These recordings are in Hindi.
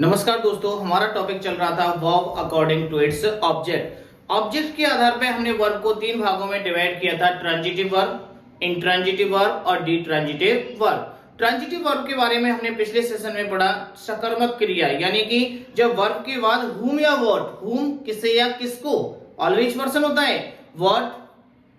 नमस्कार दोस्तों, हमारा टॉपिक चल रहा था verb according to its object. Object के आधार पे हमने वर्ब को तीन भागों में डिवाइड किया था, ट्रांजिटिव वर्ब, इंट्रांजिटिव वर्ब और डिट्रांजिटिव वर्ब। ट्रांजिटिव वर्ब के बारे में हमने पिछले सेशन में पढ़ा सकर्मक क्रिया, यानी कि जब वर्ब के बाद हुम या व्हाट, हुम किसे या किसको, ऑलवेज पर्सन होता है, व्हाट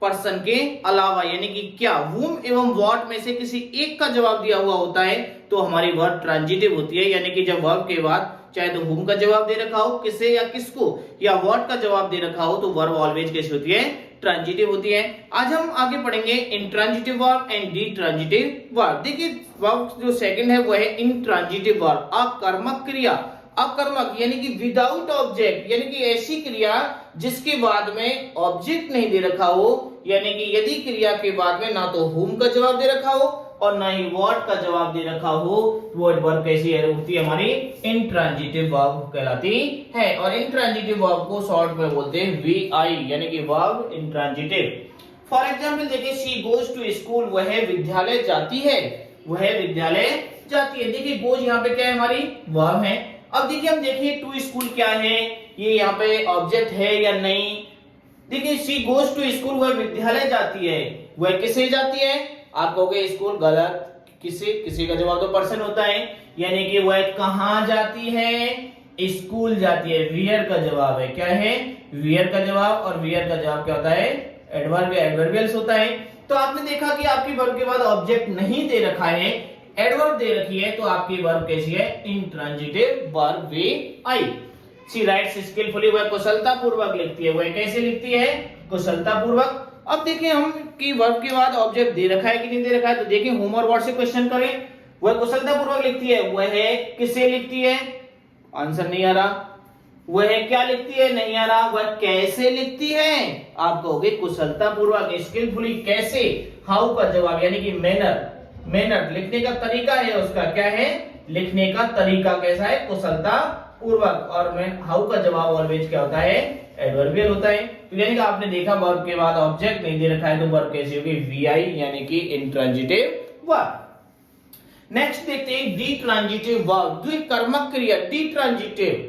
पर्सन के अलावा यानी कि क्या, whom एवं what में से किसी एक का जवाब दिया हुआ होता है तो हमारी वर्ब ट्रांजिटिव होती है। यानी कि जब वर्ब के बाद चाहे तो whom का जवाब दे रखा हो, किसे या किसको, या what का जवाब दे रखा हो, तो वर्ब ऑलवेज कैसी होती है, ट्रांजिटिव होती है। आज हम आगे पढ़ेंगे इंट्रांजिटिव वर्ब एंड डिट्रांजिटिव वर्ब। देखिए वर्ब जो सेकंड है वो है इंट्रांजिटिव वर्ब, अकर्मक क्रिया। अकर्मक यानी कि विदाउट ऑब्जेक्ट, यानी कि ऐसी क्रिया जिसके बाद में ऑब्जेक्ट नहीं दे रखा हो, यानी कि यदि क्रिया के बाद में ना तो whom का जवाब दे रखा हो और ना ही what का जवाब दे रखा हो, वो वर्ब कैसी है, होती है हमारी इंट्रांजिटिव वर्ब कहलाती है। और इंट्रांजिटिव वर्ब को शॉर्ट में बोलते हैं VI, यानी कि वर्ब इंट्रांजिटिव। फॉर एग्जाम्पल देखिए, शी गोज टू स्कूल, वह विद्यालय जाती है, वह विद्यालय जाती है। देखिए गोज यहाँ पे क्या है, हमारी वर्ब है। अब देखिए हम देखिए टू स्कूल क्या है, ये यहाँ पे ऑब्जेक्ट है या नहीं। देखिए शी गोज टू स्कूल, वह विद्यालय जाती है, वह किसे जाती है, आप कहोगे स्कूल, गलत, किसी का जवाब तो पर्सन होता है, यानी कि वह कहां जाती है, स्कूल जाती है। वियर का जवाब है, क्या है, वियर का जवाब, और वियर का जवाब क्या होता है, एडवर्ब या एडवर्बियल्स होता है। तो आपने देखा कि आपकी वर्ब के बाद ऑब्जेक्ट नहीं दे रखा है, एडवर्ब दे रखी है, तो आपकी वर्ब कैसी है, intransitive verb VI। She writes skilfully, वह कुशलता पूर्वक लिखती है, वह कैसे लिखती है, कुशलता पूर्वक। अब देखिए हम कि वर्ब के बाद ऑब्जेक्ट दे रखा है कि नहीं दे रखा है, तो देखिए होम और व्हाट से क्वेश्चन करें। वह कुशलता पूर्वक लिखती है, वह किसे लिखती है, आंसर नहीं आ रहा। वह क्या लिखती है, नहीं आ रहा। वह कैसे लिखती है, आप कहोगे कुशलता पूर्वक, स्किलफुली कैसे, हाउ का जवाब यानी कि मैनर, मैनर लिखने का तरीका है उसका, क्या है, लिखने का तरीका कैसा है, कुशलता पूर्वक। और मैं हाउ का जवाब ऑलवेज क्या होता है, एडवर्बियल होता है। तो यानी कि आपने देखा वर्ब के बाद ऑब्जेक्ट नहीं दे रखा है तो वर्ब कैसी होगी, VI, यानी कि इंट्रांजिटिव वर्ब। नेक्स्ट देखते हैं डिट्रांजिटिव वर्ब, द्विकर्मक क्रिया। डिट्रांजिटिव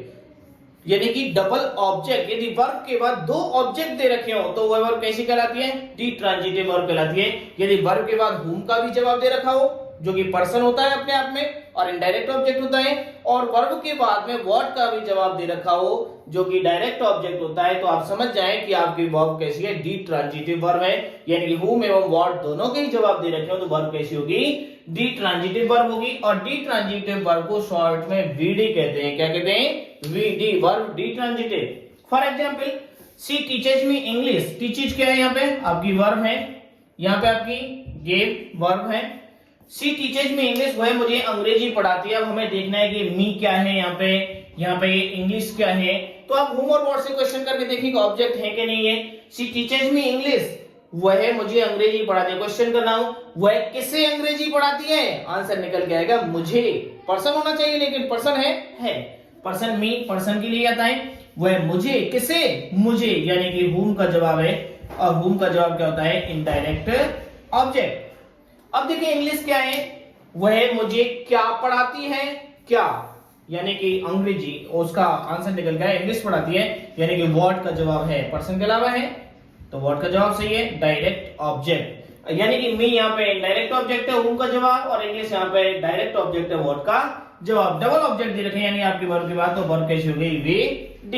यानी कि डबल ऑब्जेक्ट, यदि वर्ब के बाद दो ऑब्जेक्ट दे रखे हो तो वह वर्ब कैसी कहलाती है, डिट्रांजिटिव वर्ब कहलाती है। यदि वर्ब के बाद whom का भी जवाब दे रखा हो, जो कि पर्सन होता है अपने आप में और इनडायरेक्ट ऑब्जेक्ट होता है, और वर्ब के बाद में what का भी जवाब दे रखा हो, जो कि डायरेक्ट ऑब्जेक्ट होता है, तो आप समझ जाएं कि आपकी वर्ब कैसी है, डिट्रांजिटिव वर्ब है। यानी कि whom एवं what दोनों के ही जवाब दे रखे हो तो वर्ब कैसी होगी, डिट्रांजिटिव वर्ब होगी। और डिट्रांजिटिव वर्ब को शॉर्ट में VD कहते हैं, क्या कहते हैं, VD, verb ditransitive. For example she teaches me English, teaches क्या है, यहाँ पे आपकी वर्ब है, यहाँ पे आपकी गेव वर्ब है। शी टीचेज मी इंग्लिश, वह मुझे अंग्रेजी पढ़ाती है। अब हमें देखना है कि मी क्या है, यहाँ पे इंग्लिश क्या है। तो आप whom और what से क्वेश्चन करके देखिए ऑब्जेक्ट है कि नहीं है। शी टीचेज मी इंग्लिश, वह मुझे अंग्रेजी पढ़ाती है। क्वेश्चन करना हो, वह किसे अंग्रेजी पढ़ाती है, आंसर निकल के आएगा मुझे। पर्सन होना चाहिए लेकिन पर्सन है पर्सन, मी पर्सन के लिए आता है। वह मुझे, किसे, मुझे, यानी कि whom का जवाब है, और whom का जवाब क्या होता है, इनडायरेक्ट ऑब्जेक्ट। अब देखिए इंग्लिश क्या है, वह मुझे क्या पढ़ाती है, क्या यानी कि अंग्रेजी, उसका आंसर निकल गया इंग्लिश पढ़ाती है, यानी कि व्हाट का जवाब है, पर्सन के अलावा है, तो व्हाट का जवाब सही है, डायरेक्ट ऑब्जेक्ट। यानी कि मी यहाँ पे डायरेक्ट ऑब्जेक्ट है, whom का जवाब, और इंग्लिश यहाँ पे डायरेक्ट ऑब्जेक्ट है, व्हाट का जवाब। डबल ऑब्जेक्ट दे रखे हैं यानी आपकी वर्ब की बात, तो वर्ब कैसी हो गई, VD।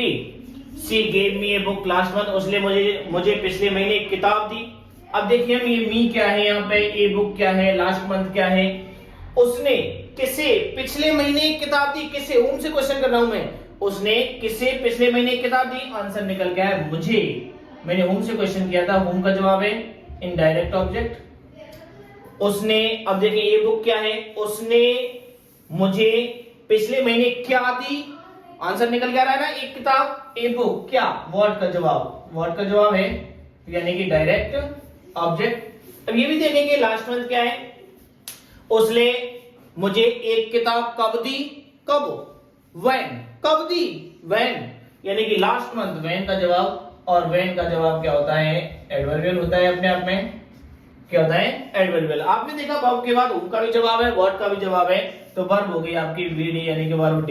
She gave me a book last month, उसने मुझे पिछले महीने एक किताब दी। अब देखिए मी क्या है, यहाँ पे ए बुक क्या है, लास्ट मंथ क्या है, उसने किसे पिछले महीने एक किताब दी, किसे, whom से क्वेश्चन कर रहा हूं मैं, उसने किसे पिछले महीने एक किताब दी, आंसर निकल गया है मुझे। मैंने whom से क्वेश्चन किया था, whom का जवाब है इनडायरेक्ट ऑब्जेक्ट। उसने, अब देखिए ये बुक क्या है, उसने मुझे पिछले महीने क्या दी, आंसर निकल गया है ना, एक किताब, ए बुक, क्या, व्हाट का जवाब, व्हाट का जवाब है, यानी कि डायरेक्ट ऑब्जेक्ट। अब ये भी देखेंगे लास्ट मंथ क्या है, उसने मुझे एक किताब कब दी, कब, व्हेन, कब दी, व्हेन, यानी कि लास्ट मंथ, व्हेन का जवाब, और व्हेन का जवाब क्या होता है, एडवर्बियल होता है अपने आप में, क्या होता है, एडवर्बियल। आपने देखा वर्ब के बाद whom का भी जवाब है, व्हाट का भी जवाब है, तो वर्ब हो गई आपकी VD, यानी कि वर्ब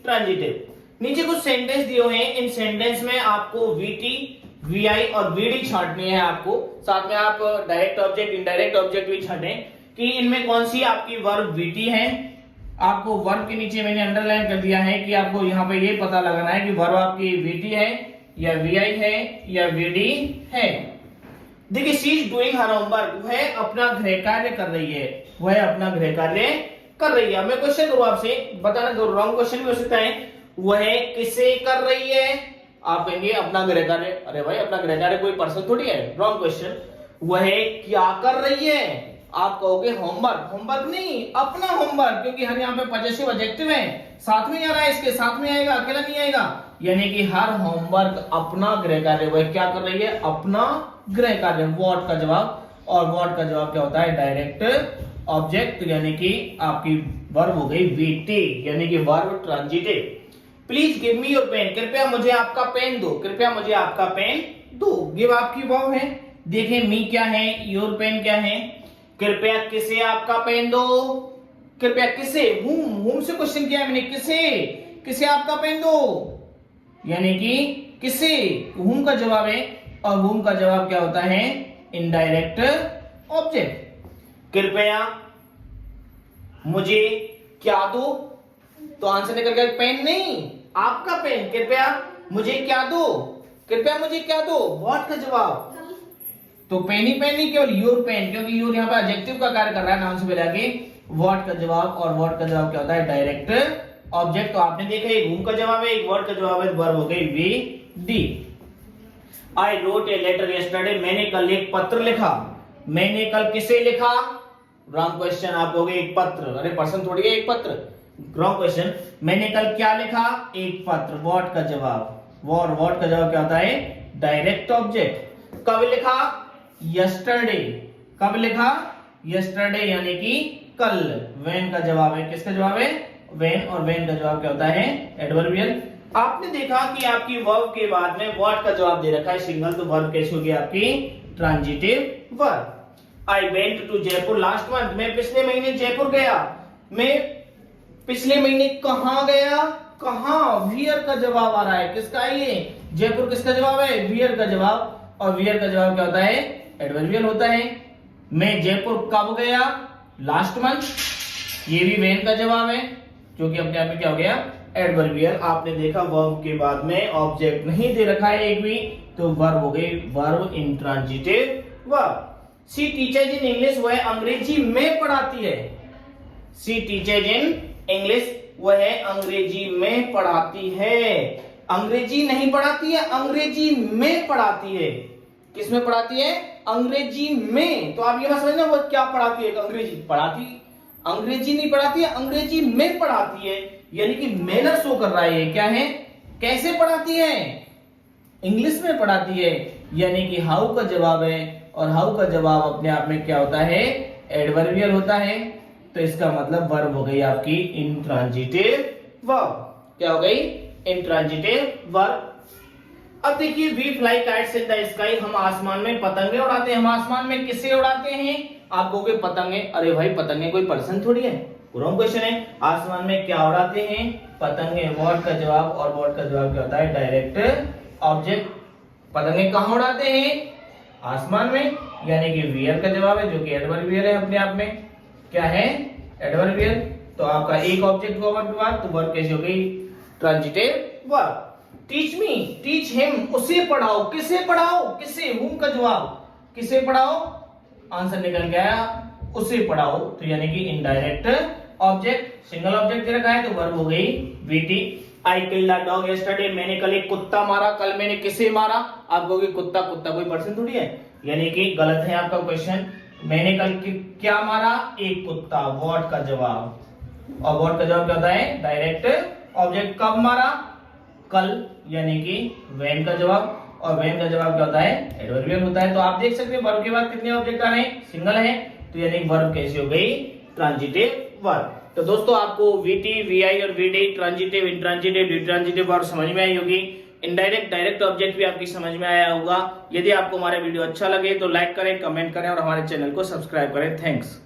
ट्रांजिटिव। नीचे कुछ सेंटेंस दिए हुए हैं, इन सेंटेंस में आपको वीटी, वीआई और वीडी छांटनी है आपको। साथ में आप डायरेक्ट ऑब्जेक्ट, इनडायरेक्ट ऑब्जेक्ट भी छांटें कि इनमें कौन सी आपकी वर्ब वीटी है। आपको वर्ब के नीचे मैंने अंडरलाइन कर दिया है कि आपको यहाँ पे ये पता लगाना है कि वर्ब आपकी वीटी है या वीआई है या वीडी है। देखिए, she is doing her homework, वह अपना गृह कार्य कर रही है, वह अपना गृह कार्य कर रही है। मैं क्वेश्चन करूं आपसे, बताना दो, रॉन्ग क्वेश्चन भी हो सकता है। वह किसे कर रही है? आप कहेंगे अपना गृह कार्य। अरे भाई, अपना गृह कार्य कोई पर्सन थोड़ी है, रॉन्ग क्वेश्चन। वह क्या कर रही है? आप कहोगे होमवर्क। होमवर्क नहीं, अपना होमवर्क, क्योंकि हर यहाँ पे पॉजिटिव एडजेक्टिव है, साथ में आ रहा है, इसके साथ में आएगा, अकेला नहीं आएगा। यानी कि हर होमवर्क अपना गृह कार्य, वह क्या कर रही है? अपना गृह कार्य। व्हाट का जवाब, और व्हाट का जवाब क्या होता है? डायरेक्ट ऑब्जेक्ट, यानी कि आपकी वर्ब हो गई वीटी, यानी कि verb transitive. Please give me your pen, कृपया मुझे आपका पेन दो, कृपया मुझे आपका पेन दो। गिव आपकी वर्ब है। देखें, मी क्या है, योर पेन क्या है। कृपया किसे आपका पेन दो, कृपया किसे, whom से क्वेश्चन किया है मैंने, किसे, किसे आपका पेन दो, यानी कि किसे, whom का जवाब है। और whom का जवाब क्या होता है? Indirect object. कृपया मुझे क्या दो, तो आंसर निकल गया पेन नहीं, आपका पेन। कृपया मुझे क्या दो, कृपया मुझे क्या दो, व्हाट का जवाब। तो पेन ही पेन नहीं, केवल योर पेन, क्योंकि योर यहाँ पे एडजेक्टिव का कार्य कर रहा है नाउन से पहले आगे। व्हाट का जवाब, और व्हाट का जवाब क्या होता है? Direct object. तो आपने देखा, एक whom का जवाब है, एक व्हाट का जवाब है, वर्ब हो गई V D. I wrote a letter yesterday, मैंने कल एक पत्र लिखा। मैंने कल किसे लिखा? Wrong question. आप कहोगे एक पत्र, अरे पर्सन थोड़ी है एक पत्र, रॉन्ग क्वेश्चन। मैंने कल क्या लिखा? एक पत्र। व्हाट का जवाब, व्हाट का जवाब क्या होता है? Direct object. कब लिखा? यस्टरडे। कब लिखा? यस्टरडे, यानी कि कल। व्हेन का जवाब है, किसका जवाब है? व्हेन, और व्हेन का जवाब क्या होता है? एडवर्बियल। आपने देखा कि आपकी वर्ब के बाद में व्हाट का जवाब दे रखा है सिंगल, तो वर्ब कैसी होगी आपकी? Transitive verb. I went to Jaipur last month, मैं पिछले महीने जयपुर गया। मैं पिछले महीने कहां गया? कहां, वियर का जवाब आ रहा है, किसका है ये? जयपुर। किसका जवाब है? वियर का जवाब, और वियर का जवाब क्या होता है? एडवर्बियल होता है। मैं जयपुर कब गया? लास्ट मंथ, ये भी व्हेन का जवाब है, जो कि अपने आप में क्या हो गया? एडवर्बियल। आपने देखा वर्ब के बाद में ऑब्जेक्ट नहीं दे रखा है एक भी, तो वर्ब हो गई verb intransitive verb. She teachers in English, वह अंग्रेजी में पढ़ाती है। शी टीचर्स इन इंग्लिश, वह अंग्रेजी में पढ़ाती है। अंग्रेजी नहीं पढ़ाती है, अंग्रेजी में पढ़ाती है। किस में पढ़ाती है? अंग्रेजी में। तो आप ये मत समझना वो क्या पढ़ाती है, अंग्रेजी पढ़ाती, अंग्रेजी नहीं पढ़ाती है, अंग्रेजी में पढ़ाती है, यानी कि मैनर शो कर रहा है। क्या है? कैसे पढ़ाती है? इंग्लिश में पढ़ाती है, यानी कि हाउ का जवाब है, और हाउ का जवाब अपने आप में क्या होता है? एडवर्बियल होता है। तो इसका मतलब वर्ब हो गई आपकी इंट्रांजिटिव वर्ब। क्या हो गई? Intransitive verb. अब देखिए, we fly kites in the sky, हम आसमान में पतंगे उड़ाते हैं। हम आसमान में किसे उड़ाते हैं? आप कहोगे पतंगे। अरे भाई, पतंगे कोई पर्सन थोड़ी है, रॉन्ग क्वेश्चन है। आसमान में क्या उड़ाते हैं? पतंगे। व्हाट का जवाब, और व्हाट का जवाब क्या होता है? Direct object. पतंगे कहां उड़ाते हैं? आसमान में, यानी कि वियर का जवाब है, जो कि एडवर्बियल है अपने आप में। क्या है? एडवर्बियल। तो आपका एक ऑब्जेक्ट का वर्ब, तो वर्ब कैसी हो गई? Transitive verb. Teach me, teach him, उसे पढ़ाओ। किसे पढ़ाओ? किसे, whom का जवाब, किसे पढ़ाओ? आंसर निकल गया उसे पढ़ाओ, तो यानी कि indirect object. Single object they रखा है, तो वर्ब हो गई VT. I killed a dog yesterday, मैंने कल एक कुत्ता मारा। कल मैंने किसे मारा? आप कहोगे कुत्ता, कुत्ता कोई पर्सन थोड़ी है, यानी कि गलत है आपका क्वेश्चन। मैंने कल क्या मारा? एक कुत्ता। व्हाट का जवाब, और व्हाट का जवाब क्या होता है? Direct object. कब मारा? कल, यानी कि व्हेन का जवाब, और व्हेन का जवाब क्या होता है? एडवर्बियल होता है। तो आप देख सकते हैं वर्ब के बाद कितने ऑब्जेक्ट आ रहे हैं? सिंगल है, तो यानी वर्ब कैसी हो गई? Transitive verb. तो दोस्तों, आपको वीटी, वीआई और वीडी, ट्रांजिटिव, इंट्रांजिटिव, डिट्रांजिटिव वर्ब समझ में आई होगी। इनडायरेक्ट, डायरेक्ट ऑब्जेक्ट भी आपकी समझ में आया होगा। यदि आपको हमारा वीडियो अच्छा लगे तो लाइक करें, कमेंट करें और हमारे चैनल को सब्सक्राइब करें। थैंक्स।